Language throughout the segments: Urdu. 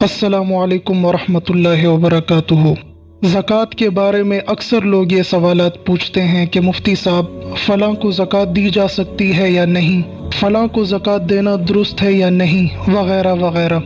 السلام علیکم ورحمۃ اللہ وبرکاتہ۔ زکوٰۃ کے بارے میں اکثر لوگ یہ سوالات پوچھتے ہیں کہ مفتی صاحب فلاں کو زکوٰۃ دی جا سکتی ہے یا نہیں، فلاں کو زکوٰۃ دینا درست ہے یا نہیں، وغیرہ وغیرہ۔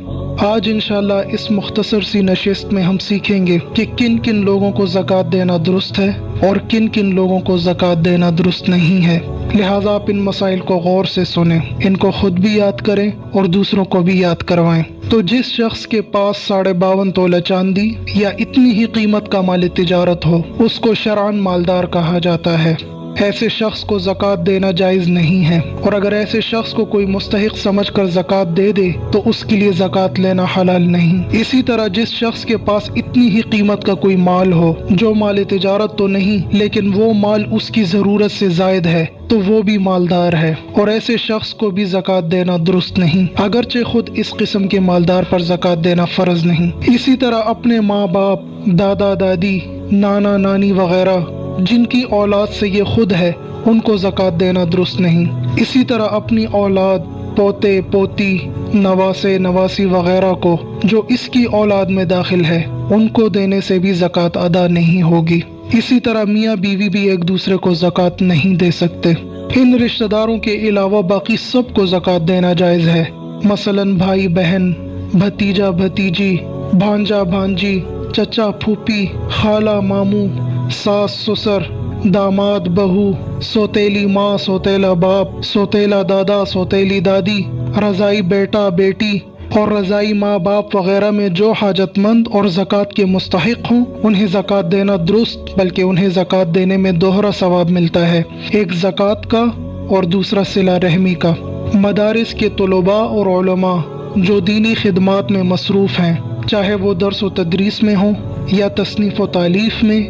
آج انشاءاللہ اس مختصر سی نشست میں ہم سیکھیں گے کہ کن کن لوگوں کو زکوٰۃ دینا درست ہے اور کن کن لوگوں کو زکوٰۃ دینا درست نہیں ہے۔ لہٰذا آپ ان مسائل کو غور سے سنیں، ان کو خود بھی یاد کریں اور دوسروں کو بھی یاد کروائیں۔ تو جس شخص کے پاس 52.5 تولہ چاندی یا اتنی ہی قیمت کا مال تجارت ہو، اس کو شرعاً مالدار کہا جاتا ہے۔ ایسے شخص کو زکوٰۃ دینا جائز نہیں ہے، اور اگر ایسے شخص کو کوئی مستحق سمجھ کر زکوٰۃ دے دے تو اس کے لیے زکوٰۃ لینا حلال نہیں۔ اسی طرح جس شخص کے پاس اتنی ہی قیمت کا کوئی مال ہو، جو مال تجارت تو نہیں لیکن وہ مال اس کی ضرورت سے زائد ہے، تو وہ بھی مالدار ہے، اور ایسے شخص کو بھی زکوٰۃ دینا درست نہیں، اگرچہ خود اس قسم کے مالدار پر زکوٰۃ دینا فرض نہیں۔ اسی طرح اپنے ماں باپ، دادا دادی، نانا نانی وغیرہ جن کی اولاد سے یہ خود ہے، ان کو زکوٰۃ دینا درست نہیں۔ اسی طرح اپنی اولاد، پوتے پوتی، نواسے نواسی وغیرہ کو جو اس کی اولاد میں داخل ہے، ان کو دینے سے بھی زکوٰۃ ادا نہیں ہوگی۔ اسی طرح میاں بیوی بھی ایک دوسرے کو زکوٰۃ نہیں دے سکتے۔ ان رشتہ داروں کے علاوہ باقی سب کو زکوٰۃ دینا جائز ہے، مثلاً بھائی بہن، بھتیجا بھتیجی، بھانجا بھانجی، چچا پھوپھی، خالہ ماموں، ساس سسر، داماد بہو، سوتیلی ماں سوتیلا باپ، سوتیلا دادا سوتیلی دادی، رضائی بیٹا بیٹی اور رضائی ماں باپ وغیرہ میں جو حاجت مند اور زکوٰۃ کے مستحق ہوں، انہیں زکوٰۃ دینا درست، بلکہ انہیں زکوٰۃ دینے میں دوہرا ثواب ملتا ہے، ایک زکوٰۃ کا اور دوسرا صلہ رحمی کا۔ مدارس کے طلباء اور علماء جو دینی خدمات میں مصروف ہیں، چاہے وہ درس و تدریس میں ہوں یا تصنیف و تالیف میں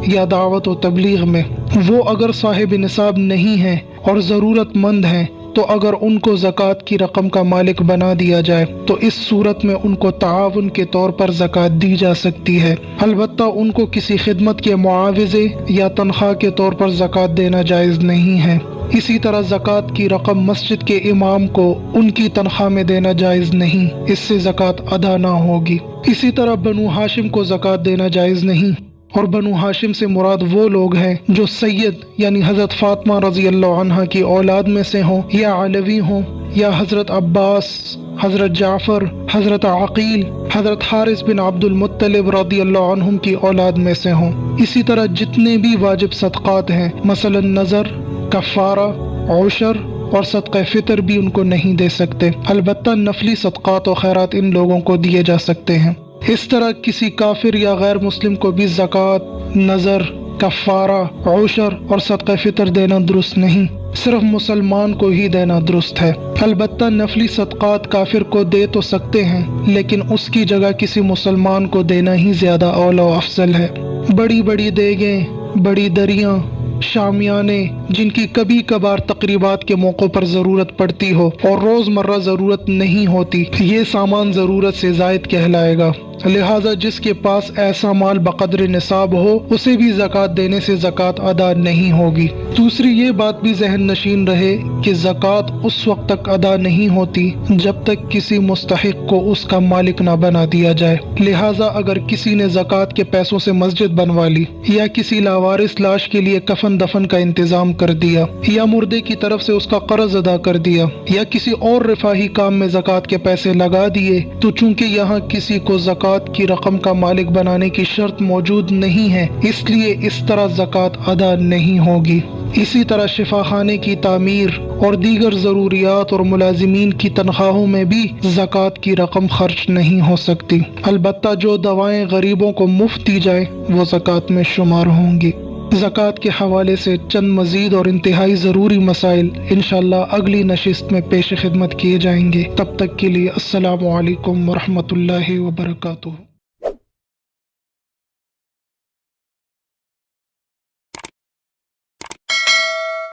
یا دعوت و تبلیغ میں، وہ اگر صاحب نصاب نہیں ہیں اور ضرورت مند ہیں تو اگر ان کو زکوٰۃ کی رقم کا مالک بنا دیا جائے تو اس صورت میں ان کو تعاون کے طور پر زکوٰۃ دی جا سکتی ہے۔ البتہ ان کو کسی خدمت کے معاوضے یا تنخواہ کے طور پر زکوٰۃ دینا جائز نہیں ہے۔ اسی طرح زکوٰۃ کی رقم مسجد کے امام کو ان کی تنخواہ میں دینا جائز نہیں، اس سے زکوٰۃ ادا نہ ہوگی۔ اسی طرح بنو ہاشم کو زکوٰۃ دینا جائز نہیں، اور بنو ہاشم سے مراد وہ لوگ ہیں جو سید یعنی حضرت فاطمہ رضی اللہ عنہ کی اولاد میں سے ہوں، یا علوی ہوں، یا حضرت عباس، حضرت جعفر، حضرت عقیل، حضرت حارث بن عبد المطلب رضی اللہ عنہم کی اولاد میں سے ہوں۔ اسی طرح جتنے بھی واجب صدقات ہیں، مثلا نذر، کفارہ، عشر اور صدقہ فطر بھی ان کو نہیں دے سکتے، البتہ نفلی صدقات و خیرات ان لوگوں کو دیے جا سکتے ہیں۔ اس طرح کسی کافر یا غیر مسلم کو بھی زکوٰۃ، نذر، کفارہ، عشر اور صدقہ فطر دینا درست نہیں، صرف مسلمان کو ہی دینا درست ہے۔ البتہ نفلی صدقات کافر کو دے تو سکتے ہیں، لیکن اس کی جگہ کسی مسلمان کو دینا ہی زیادہ اولیٰ و افضل ہے۔ بڑی بڑی دیگیں، بڑی دریاں، شامیانے جن کی کبھی کبھار تقریبات کے موقع پر ضرورت پڑتی ہو اور روزمرہ ضرورت نہیں ہوتی، یہ سامان ضرورت سے زائد کہلائے گا۔ لہٰذا جس کے پاس ایسا مال بقدر نصاب ہو، اسے بھی زکوٰۃ دینے سے زکوٰۃ ادا نہیں ہوگی۔ دوسری یہ بات بھی ذہن نشین رہے کہ زکوٰۃ اس وقت تک ادا نہیں ہوتی جب تک کسی مستحق کو اس کا مالک نہ بنا دیا جائے۔ لہٰذا اگر کسی نے زکوٰۃ کے پیسوں سے مسجد بنوا لی، یا کسی لاوارث لاش کے لیے کفن دفن کا انتظام کر دیا، یا مردے کی طرف سے اس کا قرض ادا کر دیا، یا کسی اور رفاہی کام میں زکوٰۃ کے پیسے لگا دیے، تو چونکہ یہاں کسی کو زکوٰۃ کی رقم کا مالک بنانے کی شرط موجود نہیں ہے، اس لیے اس طرح زکوٰۃ ادا نہیں ہوگی۔ اسی طرح شفا خانے کی تعمیر اور دیگر ضروریات اور ملازمین کی تنخواہوں میں بھی زکوٰۃ کی رقم خرچ نہیں ہو سکتی، البتہ جو دوائیں غریبوں کو مفت دی جائیں وہ زکوٰۃ میں شمار ہوں گی۔ زکوٰۃ کے حوالے سے چند مزید اور انتہائی ضروری مسائل انشاءاللہ اگلی نشست میں پیش خدمت کیے جائیں گے۔ تب تک کے لیے السلام علیکم ورحمۃ اللہ وبرکاتہ۔